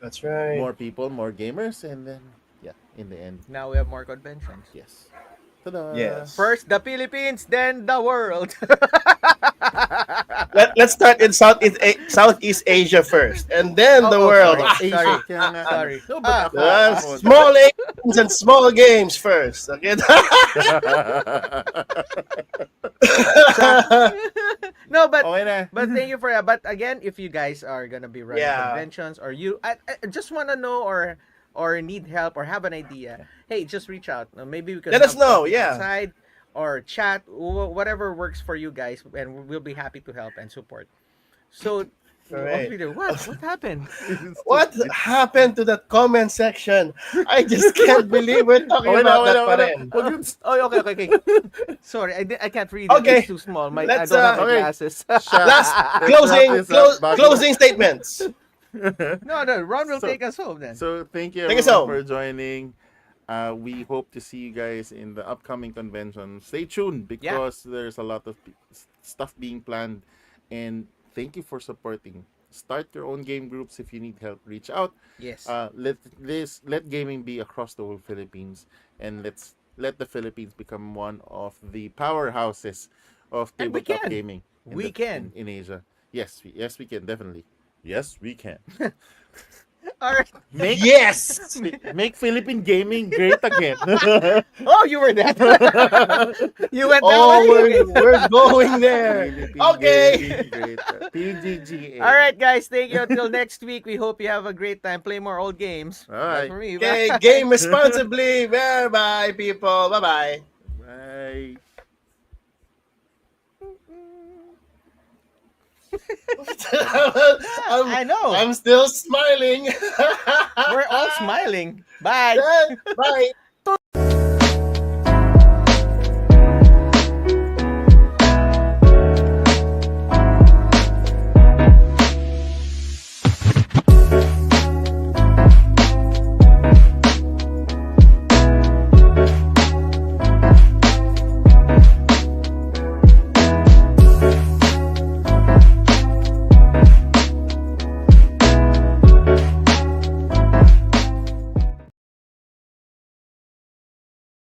That's right. more people, more gamers, and then in the end, Now we have more conventions. yes. Ta-da! Yes. First the Philippines, then the world. Let's start in Southeast Asia first, and then the Oh, world. sorry. Asia, kaya nga, Sorry. No, but Small games and small games first. Okay. No, but okay na. But thank you for that. But again, if you guys are gonna be running Yeah. conventions, or I just wanna know or need help or have an idea, hey, just reach out. Maybe we can Let us have know, something yeah. outside or chat, whatever works for you guys, and we'll be happy to help and support. So, Alright. Peter, what happened? What happened to that comment section? I just can't believe we're talking Okay na, about that pa wala. rin. Wag yung Oh, okay. Sorry, I can't read it. Okay. It's too small. I Let's, don't have my okay. glasses. Last Let's closing wrap this up. Bago- closing statements. No, Ron will So- take us home then. So thank you Thank you everyone so. for joining. We hope to see you guys in the upcoming convention. Stay tuned because there's a lot of stuff being planned. And thank you for supporting. Start your own game groups if you need help. Reach out. Yes. Let gaming be across the whole Philippines, and let the Philippines become one of the powerhouses of And we tabletop can. gaming. We can. In Asia. Yes, we can definitely. Yes, we can. All right. Make Yes. make Philippine gaming great again. Oh, you were that. You went that Oh, way. we're going there. Philippine Okay. gaming great. PGGA. All right, guys. Thank you. Until next week. We hope you have a great time. Play more old games. All That's right. for me. Okay, Bye. game responsibly. Bye, people. Bye-bye. Bye. I know. I'm still smiling. We're all smiling. Bye. Bye.